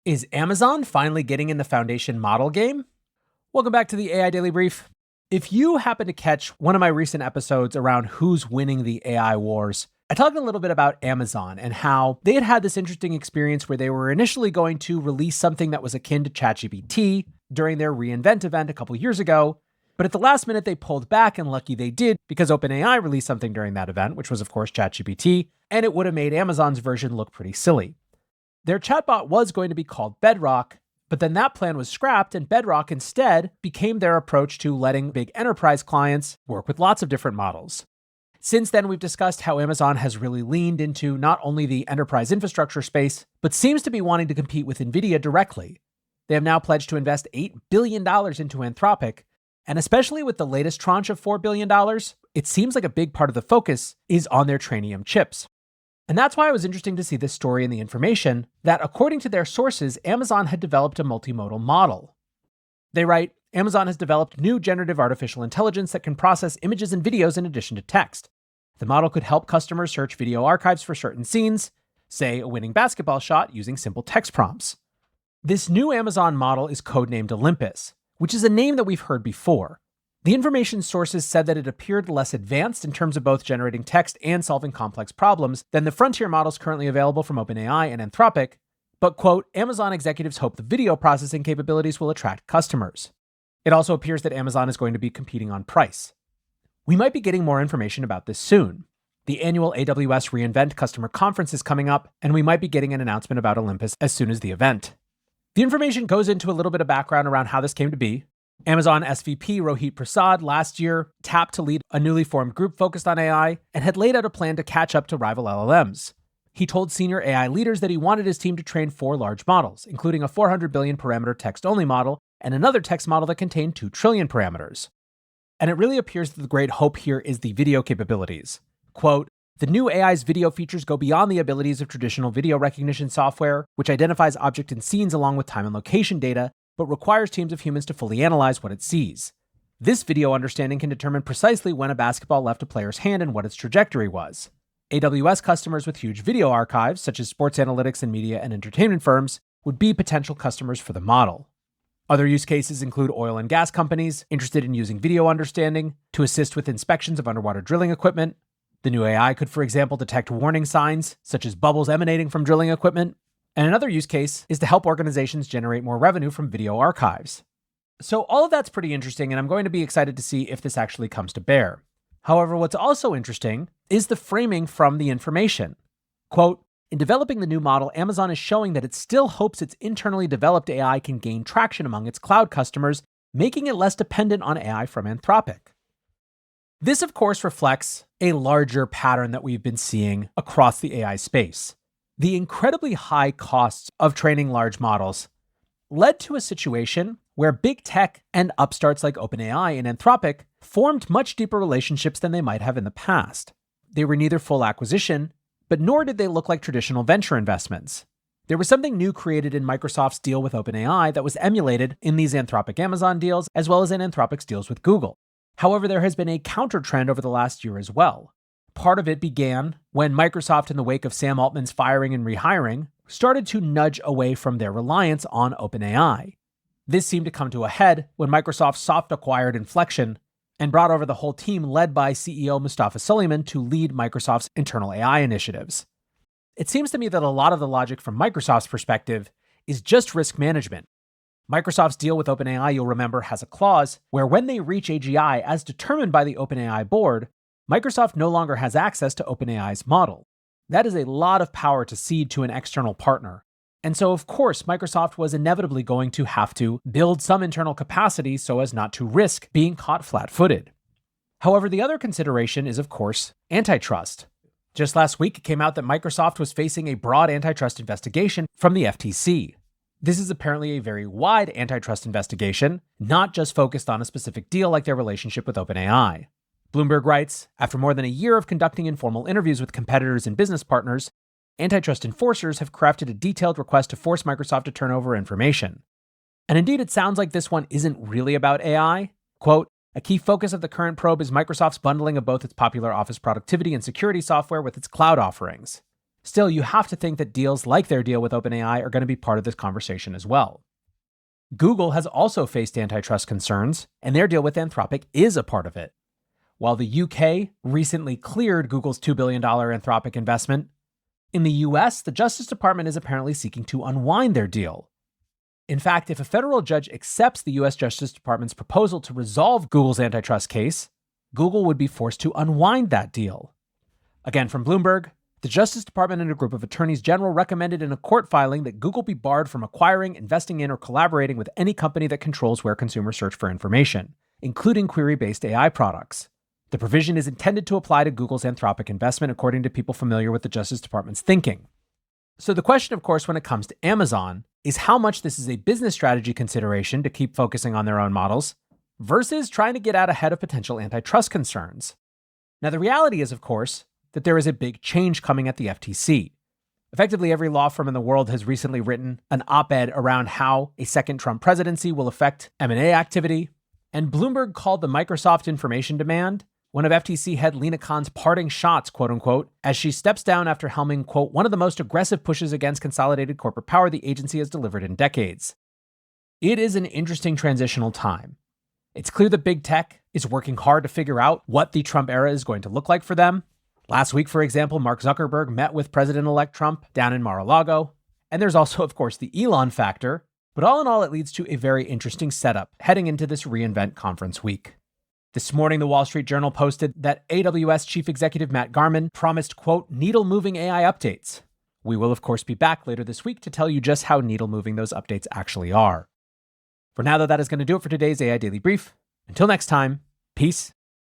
Is Amazon finally getting in the foundation model game? Welcome back to the AI Daily Brief. If you happen to catch one of my recent episodes around who's winning the AI wars, I talked a little bit about Amazon and how they had this interesting experience where they were initially going to release something that was akin to ChatGPT during their reInvent event a couple years ago. But at the last minute, they pulled back, and lucky they did, because OpenAI released something during that event, which was, of course, ChatGPT, and it would have made Amazon's version look pretty silly. Their chatbot was going to be called Bedrock, but then that plan was scrapped, and Bedrock instead became their approach to letting big enterprise clients work with lots of different models. Since then, we've discussed how Amazon has really leaned into not only the enterprise infrastructure space, but seems to be wanting to compete with NVIDIA directly. They have now pledged to invest $8 billion into Anthropic, and especially with the latest tranche of $4 billion, it seems like a big part of the focus is on their Trainium chips. And that's why it was interesting to see this story in the information that, according to their sources, Amazon had developed a multimodal model. They write, Amazon has developed new generative artificial intelligence that can process images and videos in addition to text. The model could help customers search video archives for certain scenes, say a winning basketball shot, using simple text prompts. This new Amazon model is codenamed Olympus, which is a name that we've heard before. The information sources said that it appeared less advanced in terms of both generating text and solving complex problems than the frontier models currently available from OpenAI and Anthropic, but, quote, Amazon executives hope the video processing capabilities will attract customers. It also appears that Amazon is going to be competing on price. We might be getting more information about this soon. The annual AWS reInvent customer conference is coming up, and we might be getting an announcement about Olympus as soon as the event. The information goes into a little bit of background around how this came to be. Amazon SVP Rohit Prasad last year tapped to lead a newly formed group focused on AI and had laid out a plan to catch up to rival LLMs. He told senior AI leaders that he wanted his team to train 4 large models, including a 400 billion parameter text-only model and another text model that contained 2 trillion parameters. And it really appears that the great hope here is the video capabilities. Quote, the new AI's video features go beyond the abilities of traditional video recognition software, which identifies object and scenes along with time and location data, but requires teams of humans to fully analyze what it sees. This video understanding can determine precisely when a basketball left a player's hand and what its trajectory was. AWS customers with huge video archives, such as sports analytics and media and entertainment firms, would be potential customers for the model. Other use cases include oil and gas companies interested in using video understanding to assist with inspections of underwater drilling equipment. The new AI could, for example, detect warning signs, such as bubbles emanating from drilling equipment. And another use case is to help organizations generate more revenue from video archives. So all of that's pretty interesting, and I'm going to be excited to see if this actually comes to bear. However, what's also interesting is the framing from the information. Quote, in developing the new model, Amazon is showing that it still hopes its internally developed AI can gain traction among its cloud customers, making it less dependent on AI from Anthropic. This, of course, reflects a larger pattern that we've been seeing across the AI space. The incredibly high costs of training large models led to a situation where big tech and upstarts like OpenAI and Anthropic formed much deeper relationships than they might have in the past. They were neither full acquisition, but nor did they look like traditional venture investments. There was something new created in Microsoft's deal with OpenAI that was emulated in these Anthropic Amazon deals, as well as in Anthropic's deals with Google. However, there has been a counter trend over the last year as well. Part of it began when Microsoft, in the wake of Sam Altman's firing and rehiring, started to nudge away from their reliance on OpenAI. This seemed to come to a head when Microsoft soft acquired Inflection and brought over the whole team led by CEO Mustafa Suleyman to lead Microsoft's internal AI initiatives. It seems to me that a lot of the logic from Microsoft's perspective is just risk management. Microsoft's deal with OpenAI, you'll remember, has a clause where when they reach AGI as determined by the OpenAI board, Microsoft no longer has access to OpenAI's model. That is a lot of power to cede to an external partner. And so, of course, Microsoft was inevitably going to have to build some internal capacity so as not to risk being caught flat-footed. However, the other consideration is, of course, antitrust. Just last week, it came out that Microsoft was facing a broad antitrust investigation from the FTC. This is apparently a very wide antitrust investigation, not just focused on a specific deal like their relationship with OpenAI. Bloomberg writes, after more than a year of conducting informal interviews with competitors and business partners, antitrust enforcers have crafted a detailed request to force Microsoft to turn over information. And indeed, it sounds like this one isn't really about AI. Quote, a key focus of the current probe is Microsoft's bundling of both its popular office productivity and security software with its cloud offerings. Still, you have to think that deals like their deal with OpenAI are going to be part of this conversation as well. Google has also faced antitrust concerns, and their deal with Anthropic is a part of it. While the UK recently cleared Google's $2 billion Anthropic investment, in the US, the Justice Department is apparently seeking to unwind their deal. In fact, if a federal judge accepts the US Justice Department's proposal to resolve Google's antitrust case, Google would be forced to unwind that deal. Again, from Bloomberg, the Justice Department and a group of attorneys general recommended in a court filing that Google be barred from acquiring, investing in, or collaborating with any company that controls where consumers search for information, including query-based AI products. The provision is intended to apply to Google's Anthropic investment, according to people familiar with the Justice Department's thinking. So the question, of course, when it comes to Amazon is how much this is a business strategy consideration to keep focusing on their own models versus trying to get out ahead of potential antitrust concerns. Now, the reality is, of course, that there is a big change coming at the FTC. Effectively, every law firm in the world has recently written an op-ed around how a second Trump presidency will affect M&A activity, and Bloomberg called the Microsoft information demand one of FTC head Lina Khan's parting shots, quote unquote, as she steps down after helming, quote, one of the most aggressive pushes against consolidated corporate power the agency has delivered in decades. It is an interesting transitional time. It's clear that big tech is working hard to figure out what the Trump era is going to look like for them. Last week, for example, Mark Zuckerberg met with President-elect Trump down in Mar-a-Lago. And there's also, of course, the Elon factor. But all in all, it leads to a very interesting setup heading into this reInvent conference week. This morning, the Wall Street Journal posted that AWS Chief Executive Matt Garman promised, quote, needle-moving AI updates. We will, of course, be back later this week to tell you just how needle-moving those updates actually are. For now, though, that is going to do it for today's AI Daily Brief. Until next time, peace